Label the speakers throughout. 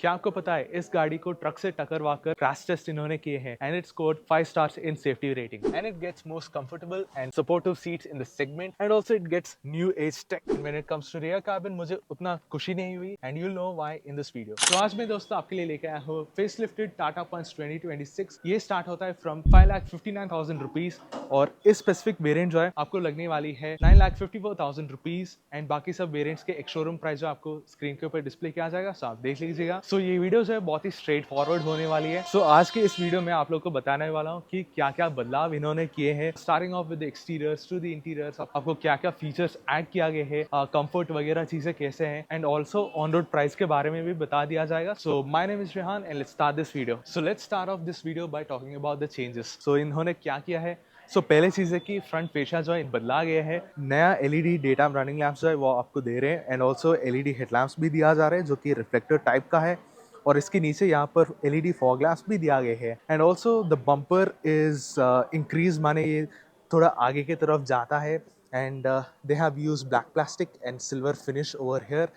Speaker 1: क्या आपको पता है इस गाड़ी को ट्रक से टकरवा कर क्रैश टेस्ट इन्होंने किए हैं and it scored 5 stars in safety rating and it gets most comfortable and supportive seats in the segment and also it gets new age tech when it comes to rear cabin. मुझे उतना खुशी नहीं हुई and you know why in this video. तो आज मैं दोस्तों आपके लिए लेके आया हूँ फेसलिफ्टेड टाटा पंच 2026। ये स्टार्ट होता है फ्रॉम 5,59,000 रुपीज और इस स्पेसिफिक वेरिएंट जो है आपको लगने वाली है 9,54,000 रुपीज एंड बाकी सब वेरिएंट्स के एक शोरूम प्राइस जो आपको स्क्रीन के ऊपर डिस्प्ले किया जाएगा, सो आप देख लीजिएगा। सो ये वीडियो जो है बहुत ही स्ट्रेट फॉरवर्ड होने वाली है। सो आज के इस वीडियो में आप लोग को बताने वाला हूँ कि क्या क्या बदलाव इन्होंने किए हैं, starting off with exteriors to the interiors, आपको क्या क्या फीचर्स ऐड किया गया है, कंफर्ट वगैरह चीजें कैसे हैं and also on road price के बारे में भी बता दिया जाएगा। So my name is Rehan and let's start this video. So let's start off this video by talking about the changes. So इन्होंने क्या किया है। पहले चीज है कि फ्रंट फेशा जो है बदला गया है। नया LED day time running lamps जो है वो आपको दे रहे हैं एंड ऑल्सो एलईडी हेडलैम्प्स भी दिया जा रहा है जो कि रिफ्लेक्टर टाइप का है और इसके नीचे यहाँ पर एलईडी फॉग ग्लास भी दिया गया है and also the bumper is increase, माने ये थोड़ा आगे की तरफ जाता है and they have use black plastic and silver finish over here,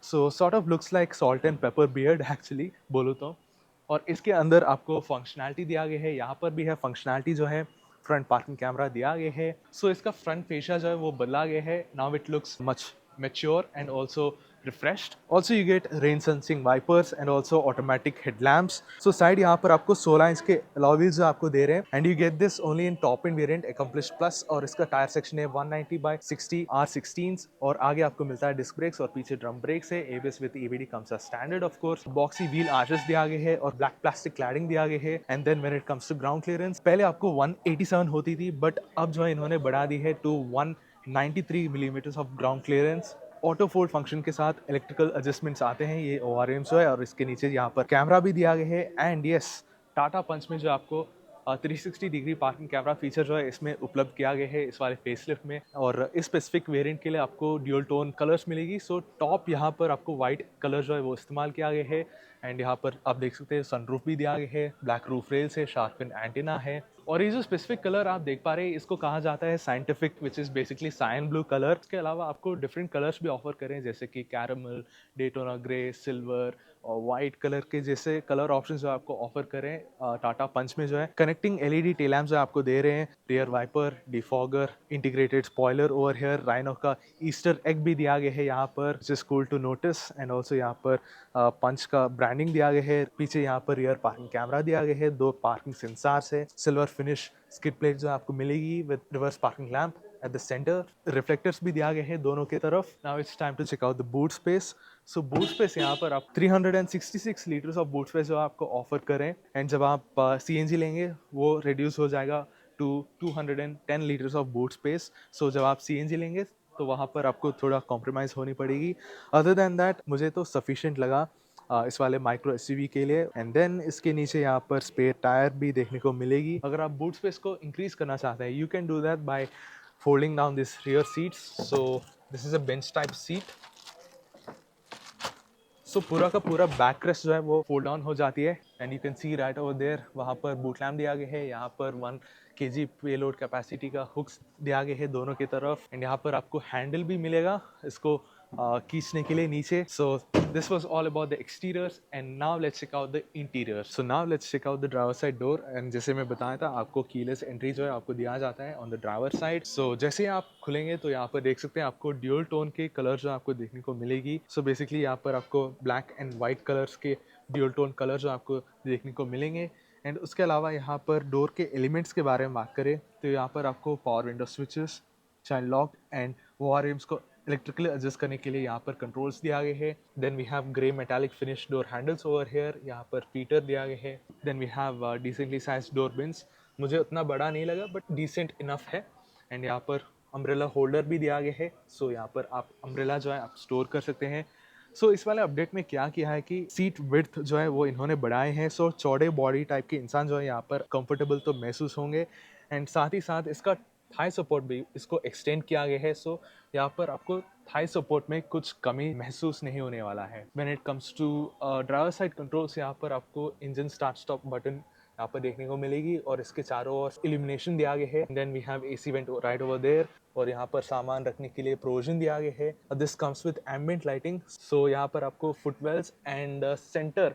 Speaker 1: so sort of looks like salt and paper beard actually बोलो तो। और इसके अंदर आपको फंक्शनैलिटी दिया गया है, यहाँ पर भी है फंक्शनैलिटी जो है फ्रंट पार्किंग कैमरा दिया गया है। सो इसका फ्रंट फेशा जो है वो बदला गया है। Now it looks much mature and also refreshed. Also you get rain sensing wipers and also automatic headlamps. So side यहाँ पर आपको 16 इंच के alloy wheels जो आपको दे रहे हैं and you get this only in top end variant Accomplished Plus और इसका टायर सेक्शन है 190 by 60 R16 और आगे आपको मिलता है डिस्क ब्रेक्स और पीछे ड्रम ब्रेक्स है। ABS with EBD comes as standard of course. Boxy wheel arches दिया गया है और black plastic cladding दिया गया है and then when it comes to ground clearance पहले आपको 187 होती थी बट अब जो है इन्होंने बढ़ा दी है to 93 millimetre of ground clearance. Auto fold function के साथ इलेक्ट्रिकल एडजस्टमेंट्स आते हैं, ये ORMs जो है और इसके नीचे यहाँ पर कैमरा भी दिया गया है एंड यस टाटा पंच में जो आपको 360 डिग्री पार्किंग कैमरा फीचर जो है इसमें उपलब्ध किया गया है इस वाले फेसलिफ्ट में और इस स्पेसिफिक वेरिएंट के लिए आपको ड्यूल टोन कलर्स मिलेगी। सो टॉप यहाँ पर आपको व्हाइट कलर जो है वो इस्तेमाल किया गया है एंड यहाँ पर आप देख सकते हैं सनरूफ भी दिया गया है, ब्लैक रूफ रेल्स है, शार्पन एंटीना है और ये जो स्पेसिफिक कलर आप देख पा रहे हैं इसको कहा जाता है scientific which is basically cyan blue colour. इसके अलावा आपको डिफरेंट कलर्स भी ऑफर करें जैसे कि कैरमल, डेटोना ग्रे, सिल्वर और वाइट कलर के जैसे कलर ऑप्शंस जो आपको ऑफर करें टाटा पंच में जो है। कनेक्टिंग एलईडी टेल लैम्प्स जो आपको दे रहे हैं, rear wiper, defogger, integrated spoiler over here, rhino का ईस्टर एग भी दिया गया है यहाँ पर which is cool to notice and also यहाँ पर पंच का ब्रांडिंग दिया गया है। पीछे यहाँ पर रियर पार्किंग कैमरा दिया गया है, 2 पार्किंग सेंसर्स है, सिल्वर फिनिश स्किड प्लेट जो आपको मिलेगी with reverse parking lamp at the centre, reflectors भी दिया गया है दोनों की तरफ। Now it's time to check out the boot space. So boot space यहाँ पर आप 366 लीटर्स ऑफ बूट स्पेस जो आपको ऑफर करें एंड जब आप CNG लेंगे वो रिड्यूस हो जाएगा to 210 litres of boot space. So जब आप CNG लेंगे तो वहाँ पर आपको थोड़ा कॉम्प्रोमाइज़ होनी पड़ेगी। अदर दैन दैट मुझे तो सफिशिएंट लगा इस वाले माइक्रो SUV के लिए एंड देन इसके नीचे यहाँ पर स्पेयर टायर भी देखने को मिलेगी। अगर आप बूट स्पेस को इंक्रीज करना चाहते हैं you can do that by folding down this rear seats. So this is a bench type seat. So पूरा का पूरा बैक रेस्ट जो है वो फोल्ड डाउन हो जाती है and you can see right over there वहाँ पर बूट लैम्प दिया गया है, यहाँ पर 1 kg पेलोड कैपेसिटी का हुक्स दिया गया है दोनों की तरफ एंड यहाँ पर आपको हैंडल भी मिलेगा इसको खींचने के लिए नीचे। So this was all about the exteriors and now let's check out the interior. So now let's check out the driver side door and जैसे मैं बताया था आपको कीलेस एंट्री जो है आपको दिया जाता है ऑन द ड्राइवर साइड। सो जैसे ही आप खुलेंगे तो यहाँ पर देख सकते हैं आपको ड्यूल टोन के कलर जो आपको देखने को मिलेगी। सो बेसिकली यहाँ पर आपको ब्लैक एंड वाइट कलर्स के ड्यूल टोन कलर जो आपको देखने को मिलेंगे एंड उसके अलावा यहाँ पर डोर के एलिमेंट्स के बारे में बात करें तो यहाँ पर आपको power window switches, child lock and ORMs को इलेक्ट्रिकली एडजस्ट करने के लिए यहाँ पर कंट्रोल्स दिया गए हैं। Then we have grey metallic finish door handles over here, यहाँ पर फीटर दिया गया है। Then we have decently size door bins, मुझे उतना बड़ा नहीं लगा बट डिसेंट इनफ है एंड यहाँ पर अम्ब्रेला होल्डर भी दिया गया है। सो यहाँ पर आप अम्ब्रेला जो है आप स्टोर कर सकते हैं। सो इस वाले अपडेट में क्या किया है कि सीट विड्थ जो है वो इन्होंने बढ़ाए हैं। सो चौड़े बॉडी टाइप के इंसान जो है यहाँ पर कंफर्टेबल तो महसूस होंगे एंड साथ ही साथ इसका थाई सपोर्ट भी इसको एक्सटेंड किया गया है। सो यहाँ पर आपको थाई सपोर्ट में कुछ कमी महसूस नहीं होने वाला है। When it comes to driver side controls यहाँ पर आपको इंजन स्टार्ट स्टॉप बटन यहाँ पर देखने को मिलेगी और इसके चारों ओर इल्यूमिनेशन दिया गया है। Then we have AC vent right over there और यहाँ पर सामान रखने के लिए प्रोविजन दिया गया है। This comes with ambient lighting. So यहाँ पर आपको footwells and centre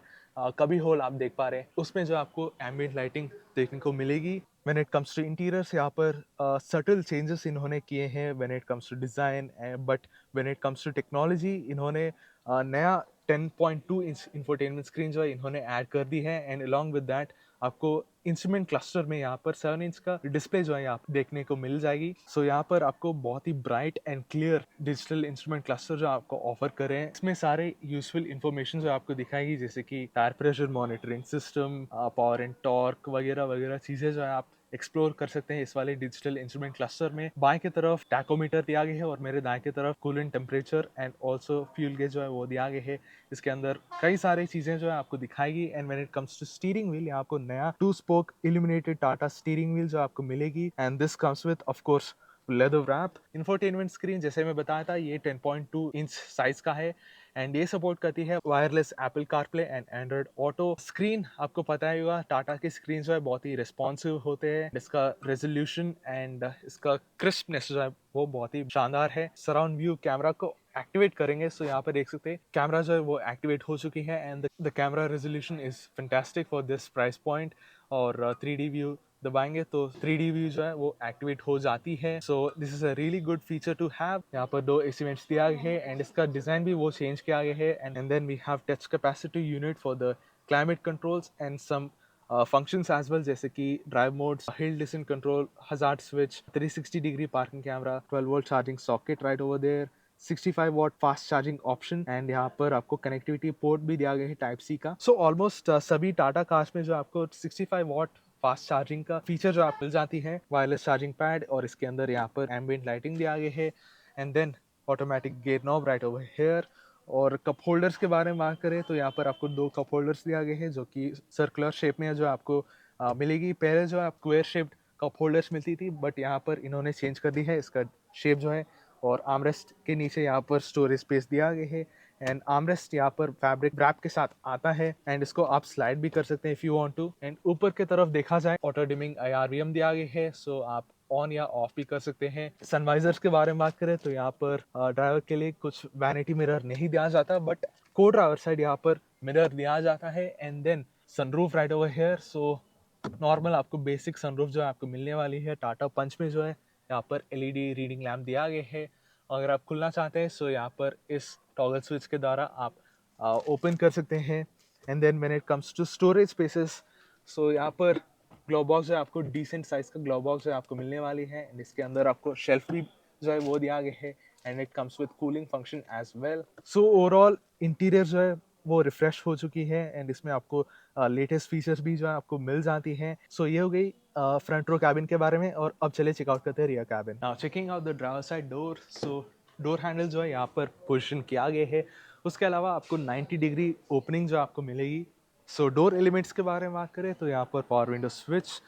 Speaker 1: cubby hole आप देख पा रहे हैं, उसमें जो आपको एम्बिएंट लाइटिंग देखने को मिलेगी। When it comes to interiors, यहाँ पर subtle changes इन्होंने किए हैं when it comes to design, but when it comes to technology इन्होंने नया 10.2 इंच इंफोटेनमेंट स्क्रीन जो है इन्होंने ऐड कर दी है। एंड along with that आपको इंस्ट्रूमेंट क्लस्टर में यहाँ पर 7 इंच का डिस्प्ले जो है यहाँ देखने को मिल जाएगी। सो यहाँ पर आपको बहुत ही bright and clear digital instrument cluster जो आपको ऑफर कर रहे हैं, इसमें सारे यूजफुल इंफॉर्मेशन जो आपको दिखाएगी, जैसे कि tyre pressure monitoring system, power and torque वगैरह वगैरह चीजें जो है आप एक्सप्लोर कर सकते हैं इस वाले डिजिटल इंस्ट्रूमेंट क्लस्टर में। बाएं की तरफ टैकोमीटर दिया गया है और मेरे दाएं की तरफ coolant temperature and also fuel gauge जो है वो दिया गया है। इसके अंदर कई सारी चीजें जो है आपको दिखाएगी। And when it comes to steering wheel, यहाँ आपको नया 2 spoke illuminated Tata steering wheel जो आपको मिलेगी। And this comes with of course leather wrap. Infotainment screen जैसे मैं बताया था ये 10.2 इंच साइज का है एंड ये सपोर्ट करती है wireless Apple CarPlay and Android auto. Screen आपको पता ही होगा टाटा की स्क्रीन जो है बहुत ही रिस्पॉन्सिव होते हैं, इसका रेजोल्यूशन एंड इसका क्रिस्पनेस जो है वो बहुत ही शानदार है। सराउंड व्यू कैमरा को एक्टिवेट करेंगे, सो यहाँ पर देख सकते हैं कैमरा जो है वो एक्टिवेट हो चुकी है and the camera resolution is fantastic for this price point. और 3D व्यू दबाएंगे तो 3D व्यू जो है वो एक्टिवेट हो जाती है। So this is a really good feature to have. यहाँ पर 2 AC वेंट्स दिया गया है एंड इसका डिजाइन भी वो चेंज किया गया है। And then we have touch capacity unit for the climate controls and some functions as well, जैसे कि drive modes, hill descent control, hazard switch, 360 degree parking camera, 12 volt charging socket right over there, 65 watt fast charging option and यहाँ पर आपको connectivity port भी दिया गया है type सी का। सो ऑलमोस्ट सभी टाटा कार्स में जो आपको 65 वॉट फास्ट चार्जिंग का फीचर जो आप मिल जाती है, वायरलेस चार्जिंग पैड और इसके अंदर यहाँ पर एम्बिएंट लाइटिंग दिया गया है। And then automatic gear knob right over here. और कप होल्डर्स के बारे में बात करें तो यहाँ पर आपको 2 कप होल्डर्स दिया गए हैं जो कि सर्कुलर शेप में जो आपको मिलेगी। पहले जो है स्क्वायर शेप्ड कप होल्डर्स मिलती थी बट यहाँ पर इन्होंने चेंज कर दी है इसका शेप जो है। और आर्मरेस्ट के नीचे यहाँ पर स्टोरेज स्पेस दिया गया है एंड आर्मरेस्ट यहाँ पर फैब्रिक रैप के साथ आता है एंड इसको आप स्लाइड भी कर सकते हैं if you want to. And ऊपर की तरफ देखा जाए ऑटो डिमिंग IRVM दिया गया है, सो आप ऑन या ऑफ भी कर सकते हैं। सनवाइजर्स के बारे में बात करें तो यहाँ पर ड्राइवर के लिए कुछ वैनिटी मिरर नहीं दिया जाता बट को ड्राइवर साइड यहाँ पर मिरर दिया जाता है। And then sunroof right over here. So normal आपको बेसिक सनरूफ जो है आपको मिलने वाली है। टाटा पंच में जो है यहाँ पर LED रीडिंग लैम्प दिया गया है। अगर आप खुलना चाहते हैं सो यहाँ पर इस टॉगल स्विच के द्वारा आप ओपन कर सकते हैं। And then when it comes to storage spaces, so यहाँ पर ग्लो बॉक्स जो है आपको डिसेंट साइज का ग्लो बॉक्स जो है आपको मिलने वाली है एंड इसके अंदर आपको शेल्फ भी जो है वो दिया गया है and it comes with cooling function as well. So overall interior जो है वो रिफ्रेश हो चुकी है एंड इसमें आपको लेटेस्ट फीचर्स भी जो है आपको मिल जाती हैं। सो ये हो गई फ्रंट रो कैबिन के बारे में और अब चले चेकआउट करते हैं rear cabin. Now checking out the driver side door. So door handle जो है यहाँ पर पोजीशन किया गया है। उसके अलावा आपको 90 डिग्री ओपनिंग जो आपको मिलेगी। सो डोर एलिमेंट्स के बारे में बात करें तो यहाँ पर power window switch,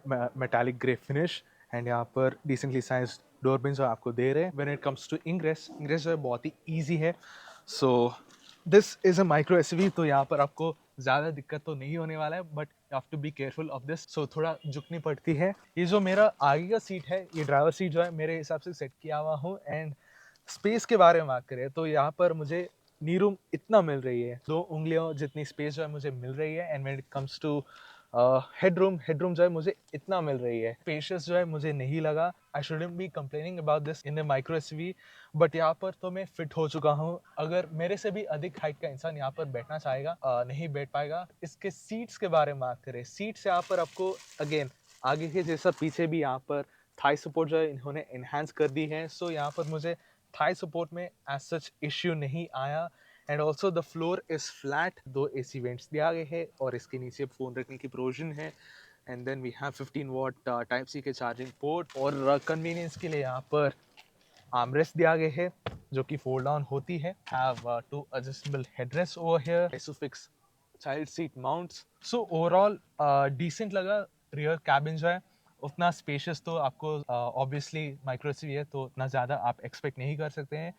Speaker 1: metallic grey finish and यहाँ पर डिसेंटली साइज डोर बिन जो आपको दे रहे हैं। When it comes to ingress जो है बहुत ही ईजी है। So this is a micro SUV, तो यहाँ पर आपको ज़्यादा दिक्कत तो नहीं होने वाला है but you have to be careful of this. So थोड़ा झुकनी पड़ती है। ये जो मेरा आगे का सीट है, ये ड्राइवर सीट जो है मेरे हिसाब से सेट किया हुआ हूँ। एंड स्पेस के बारे में बात करें तो यहाँ पर मुझे नी रूम इतना मिल रही है, 2 उंगलियों जितनी स्पेस जो है मुझे मिल रही है। And when it comes to headroom जो है मुझे इतना मिल रही है। स्पेशियस जो है मुझे नहीं लगा। I shouldn't be complaining about this in the micro SUV but यहाँ पर तो मैं फिट हो चुका हूँ। अगर मेरे से भी अधिक हाइट का इंसान यहाँ पर बैठना चाहेगा नहीं बैठ पाएगा। इसके सीट्स के बारे में बात करें, सीट्स यहाँ पर आपको अगेन आगे के जैसा पीछे भी यहाँ पर थाई सपोर्ट जो है इन्होंने एनहांस कर दी है। सो यहाँ पर मुझे थाई सपोर्ट में एज सच इश्यू नहीं आया। And also the floor is flat. 2 AC vents दिया गए हैं और इसके नीचे फ़ोन रखने की प्रोविजन है। And then we have 15 watt type C के चार्जिंग पोर्ट और कन्वीनियंस के लिए यहाँ पर आर्मरेस्ट दिया गया है जो कि फोल्ड डाउन होती है। Have 2 adjustable headrest over here, ISOFIX child seat mounts. So overall decent लगा। रियर कैबिन जो है उतना स्पेशियस तो आपको ऑब्वियसली माइक्रो SUV है तो उतना ज़्यादा आप एक्सपेक्ट नहीं कर सकते हैं।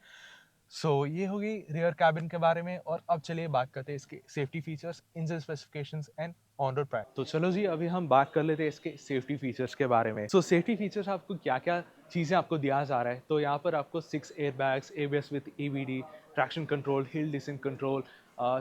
Speaker 1: सो ये होगी रियर कैबिन के बारे में, और अब चलिए बात करते हैं इसके safety features, engine specifications and on road price. तो चलो जी, अभी हम बात कर लेते हैं इसके सेफ्टी फीचर्स के बारे में। सो सेफ्टी फीचर्स आपको क्या क्या चीज़ें आपको दिया जा रहा है, तो यहाँ पर आपको 6 air bags, ABS with EBD, traction control, hill descent control,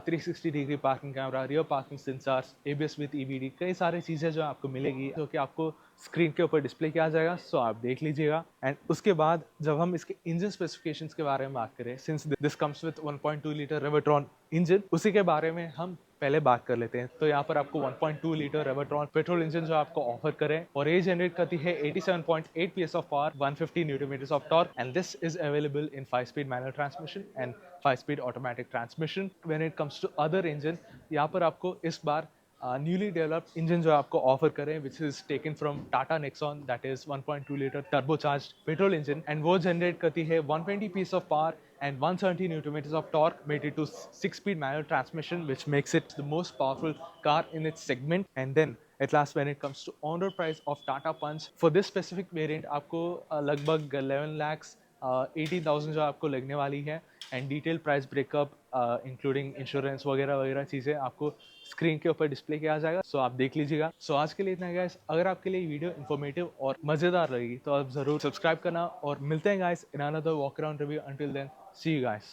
Speaker 1: 360 degree parking camera, rear parking sensors, ABS with EBD, कई सारी चीज़ें जो आपको मिलेगी, जो कि आपको स्क्रीन के ऊपर डिस्प्ले किया जाएगा। सो आप देख लीजिएगा। एंड उसके बाद जब हम इसके इंजन स्पेसिफिकेशंस के बारे में बात करें, since this comes with 1.2 litre Revotron engine, उसी के बारे में हम पहले बात कर लेते हैं। तो यहाँ पर आपको 1.2 लीटर रेवोट्रॉन पेट्रोल इंजन जो आपको ऑफर करें, और ये जनरेट करती है 87.8 PS of power, 150 newton meters of torque, and this is available in 5 speed manual transmission and 5 speed automatic transmission. When it comes to other engine, यहाँ पर आपको इस बार न्यूली डेवलप्ड इंजन जो आपको ऑफर करें, which is taken from Tata Nexon, that is 1.2 litre turbocharged petrol engine, and वो generate करती है 120 PS of power and 170 newton meters of torque, made it to 6-speed manual transmission, which makes it the most powerful car in its segment. And then at last, when it comes to on-road price of Tata Punch, for this specific variant आपको लगभग 11 lakhs 80,000 जो आपको लगने वाली है, and detail price breakup including insurance वगैरह वगैरह चीज़ें आपको स्क्रीन के ऊपर डिस्प्ले किया जाएगा। सो आप देख लीजिएगा। सो आज के लिए इतना गाइस। अगर आपके लिए वीडियो इन्फॉर्मेटिव और मज़ेदार रहेगी तो आप ज़रूर सब्सक्राइब करना, और मिलते हैं guys in another walk around review. Until then, see you guys.